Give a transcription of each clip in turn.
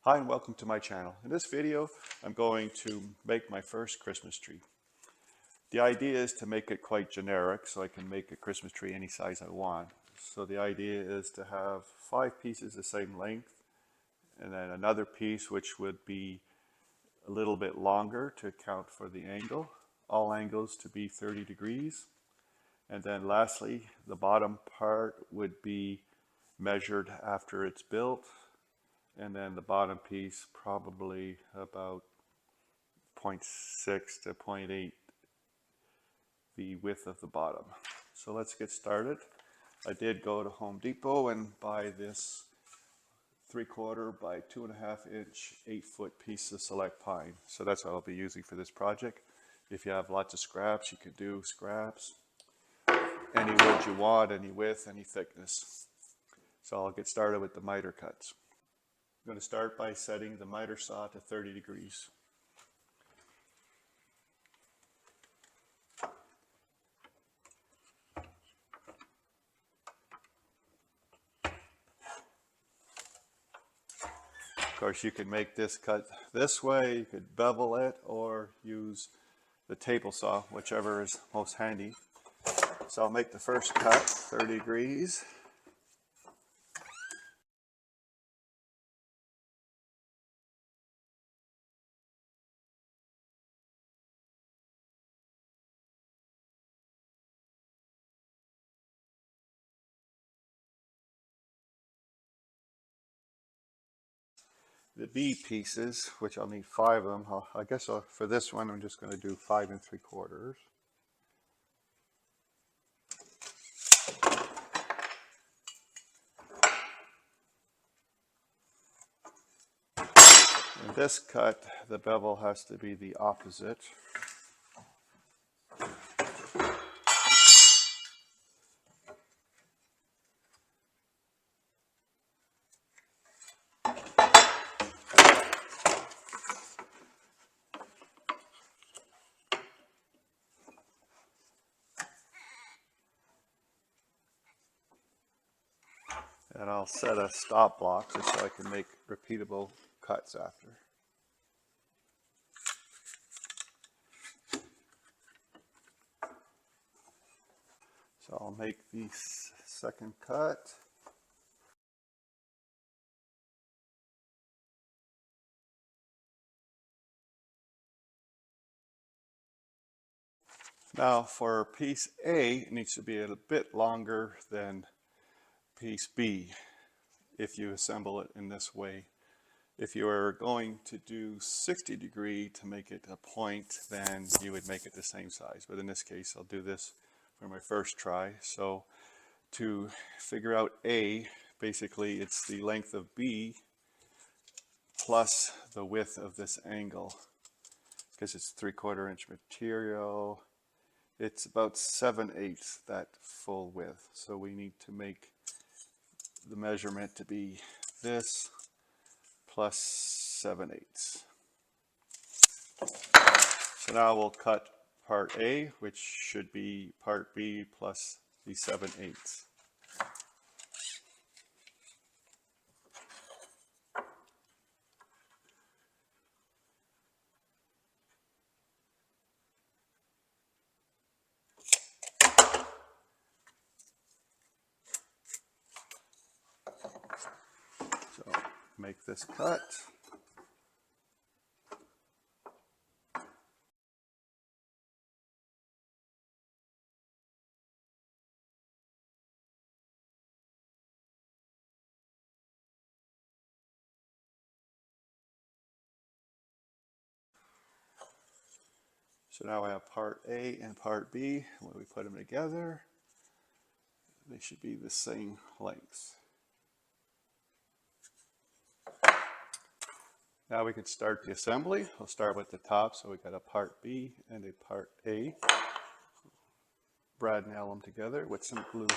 Hi and welcome to my channel. In this video I'm going to make my first Christmas tree. The idea is to make it quite generic so I can make a Christmas tree any size I want. So the idea is to have 5 pieces the same length and then another piece which would be a little bit longer to account for the angle. All angles to be 30 degrees. And then lastly, the bottom part would be measured after it's built. And then the bottom piece probably about 0.6 to 0.8 the width of the bottom. So let's get started. I did go to Home Depot and buy this 3/4 by 2.5 inch 8-foot piece of select pine. So that's what I'll be using for this project. If you have lots of scraps, you can do scraps. Any wood you want, any width, any thickness. So I'll get started with the miter cuts. I'm going to start by setting the miter saw to 30 degrees. Of course, you can make this cut this way, you could bevel it, or use the table saw, whichever is most handy. So I'll make the first cut, 30 degrees. The B pieces, which I'll need 5 of them. I guess for this one, I'm just going to do 5 3/4. In this cut, the bevel has to be the opposite. And I'll set a stop block just so I can make repeatable cuts after. So I'll make the second cut. Now for piece A, it needs to be a bit longer than piece B if you assemble it in this way. If you are going to do 60 degree to make it a point, then you would make it the same size. But in this case, I'll do this for my first try. So to figure out A, basically it's the length of B plus the width of this angle. Because it's 3/4 inch material, it's about 7/8 that full width. So we need to make the measurement to be this plus 7/8. So now we'll cut part A, which should be part B plus the 7/8. So make this cut. So now I have part A and part B. When we put them together, they should be the same length. Now we can start the assembly. We'll start with the top. So we got a part B and a part A. Brad nail them together with some glue.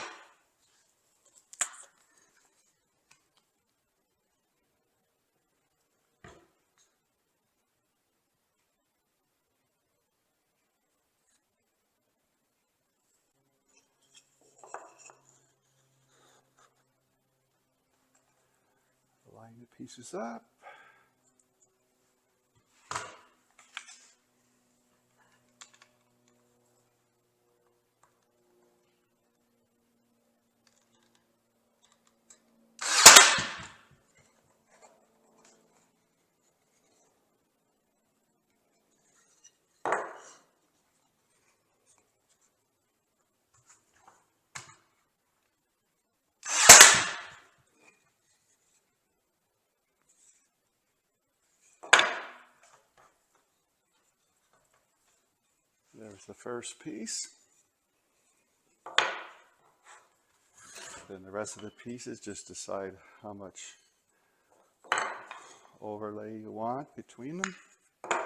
Line the pieces up. There's the first piece. Then the rest of the pieces, just decide how much overlay you want between them. I'm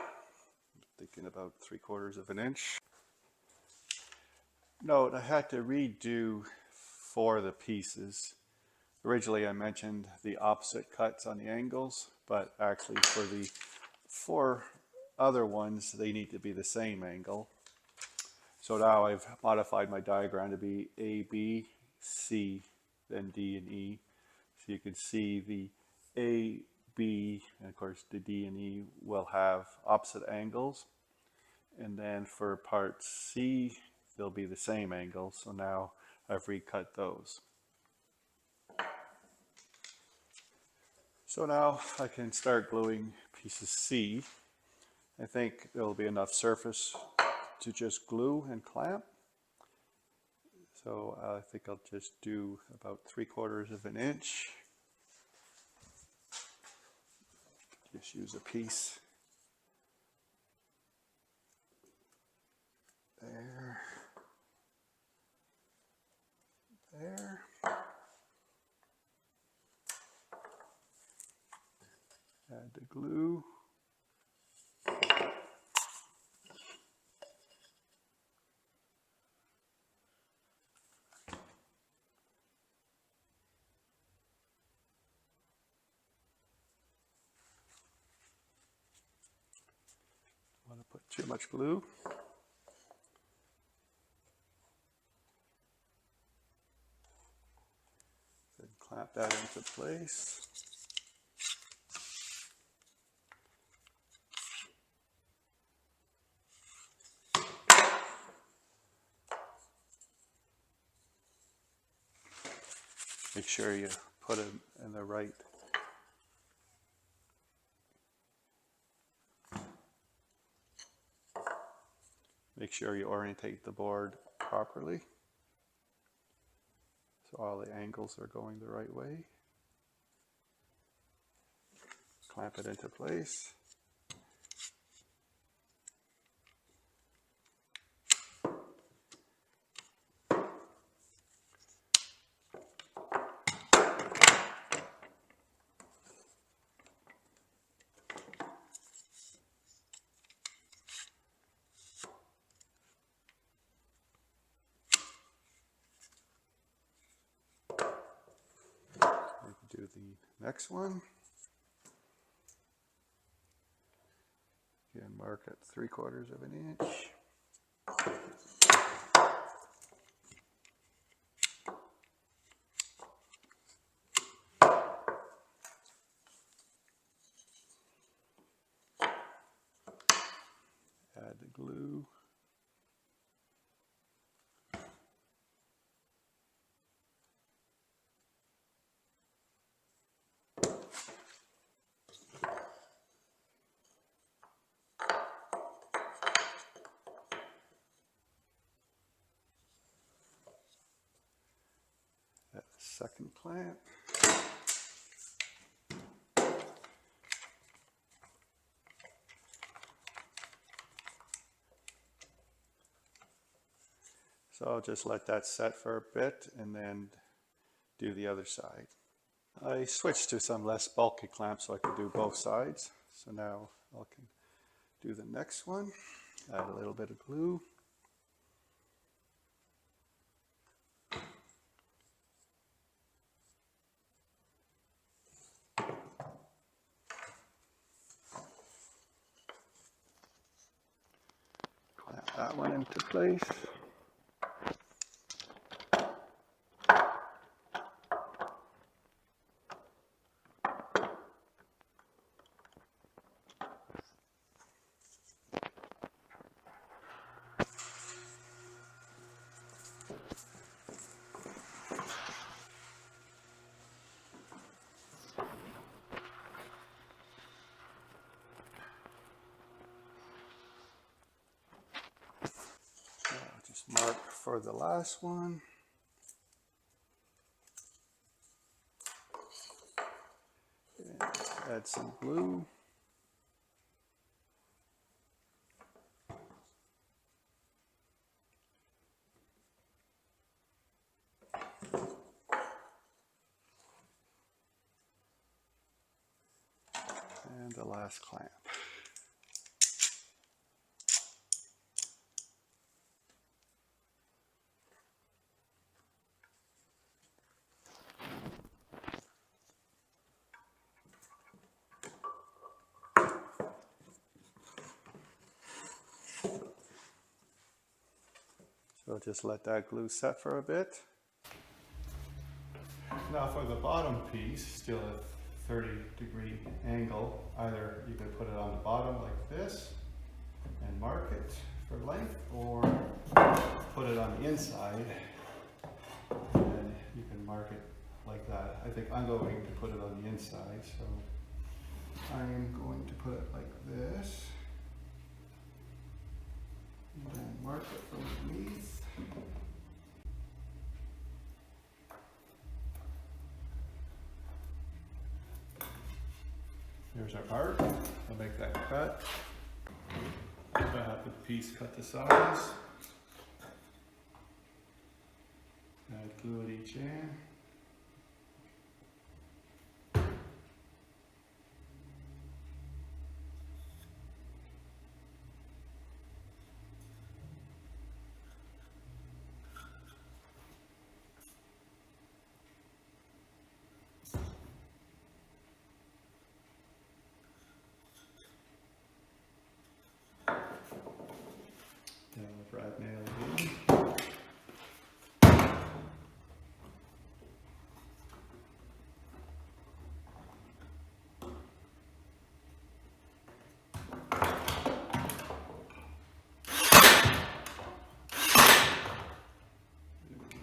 thinking about 3/4 of an inch. Note, I had to redo 4 of the pieces. Originally I mentioned the opposite cuts on the angles, but actually for the 4 other ones, they need to be the same angle. So now I've modified my diagram to be A, B, C, then D and E. So you can see the A, B, and of course the D and E will have opposite angles. And then for part C, they'll be the same angle. So now I've recut those. So now I can start gluing pieces C. I think there'll be enough surface to just glue and clamp. So I think I'll just do about 3/4 of an inch. Just use a piece. There. There. Add the glue. Want to put too much glue. Then clamp that into place. Make sure you put it in the right Make sure you orientate the board properly so all the angles are going the right way. Clamp it into place. Do the next one. Again, mark at 3/4 of an inch. Add the glue. Add the second clamp. So I'll just let that set for a bit and then do the other side. I switched to some less bulky clamps so I can do both sides. So now I can do the next one. Add a little bit of glue. Clamp that one into place. Just mark for the last one. And add some glue. And the last clamp. So just let that glue set for a bit. Now for the bottom piece, still at 30-degree angle, either you can put it on the bottom like this and mark it for length, or put it on the inside and you can mark it like that. I think I'm going to put it on the inside, so I'm going to put it like this and then mark it from underneath. Here's our mark. I'll make that cut. I have the piece cut to size. Add glue at each end. Brad nailed in.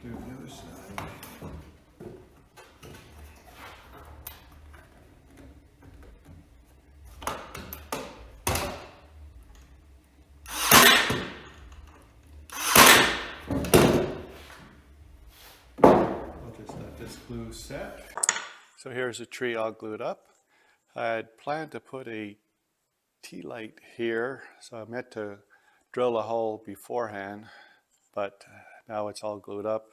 Do the other side. Just let this glue set. So here's a tree all glued up. I had planned to put a tea light here, so I meant to drill a hole beforehand, but now it's all glued up.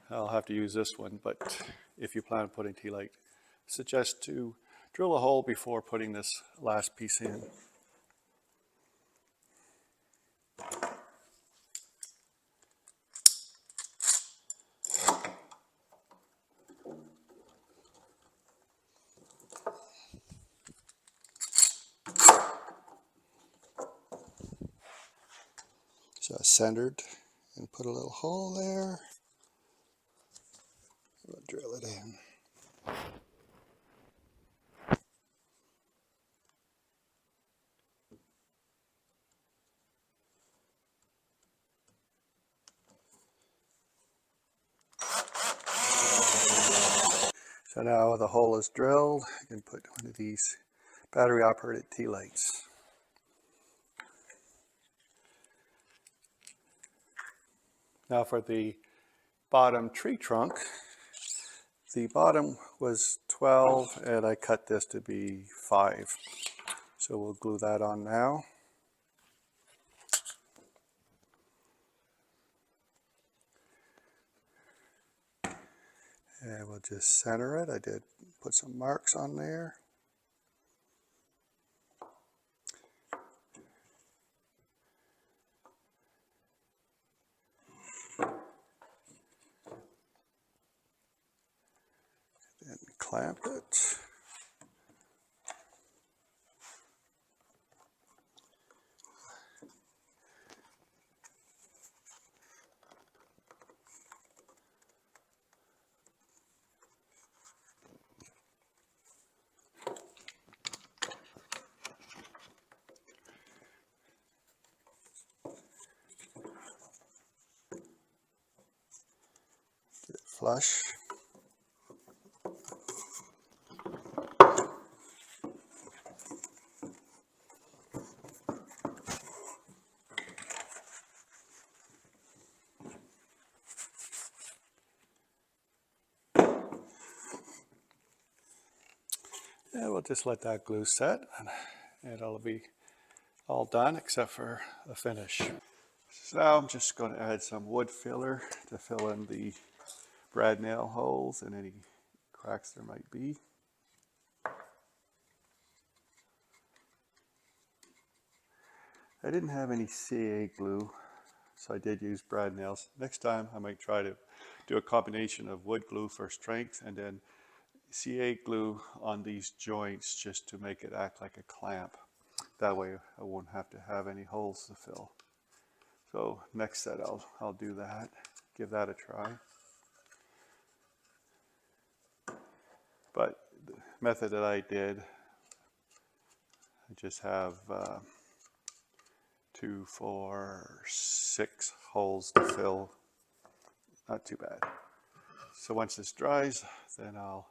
I'll have to use this one, but if you plan on putting tea light, I suggest to drill a hole before putting this last piece in. So centered and put a little hole there. We'll drill it in. So now the hole is drilled, you can put one of these battery operated tea lights. Now for the bottom tree trunk, the bottom was 12 and I cut this to be 5. So we'll glue that on now. And we'll just center it. I did put some marks on there. Then clamp it. Get it flush. And we'll just let that glue set and it'll be all done except for a finish. So now I'm just going to add some wood filler to fill in the brad nail holes and any cracks there might be. I didn't have any CA glue, so I did use brad nails. Next time I might try to do a combination of wood glue for strength and then CA glue on these joints just to make it act like a clamp. That way I won't have to have any holes to fill. So next set I'll do that, give that a try. But the method that I did, I just have 2, 4, 6 holes to fill. Not too bad. So once this dries, then I'll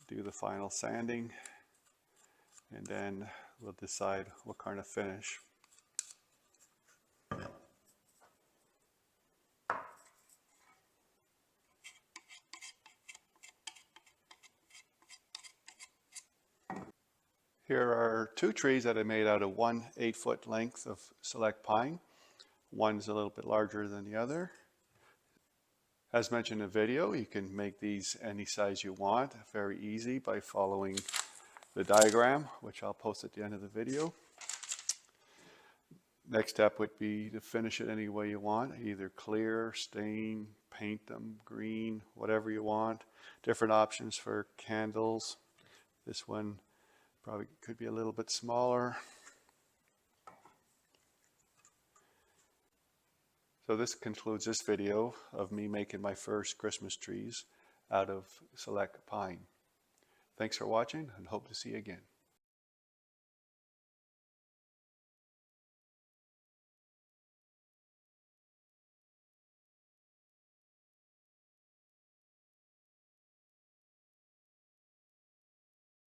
do the final sanding, and then we'll decide what kind of finish. Here are 2 trees that I made out of 1 8-foot length of select pine. One's a little bit larger than the other. As mentioned in the video, you can make these any size you want, very easy by following the diagram, which I'll post at the end of the video. Next step would be to finish it any way you want, either clear, stain, paint them, green, whatever you want. Different options for candles. This one probably could be a little bit smaller. So this concludes this video of me making my first Christmas trees out of select pine. Thanks for watching and hope to see you again.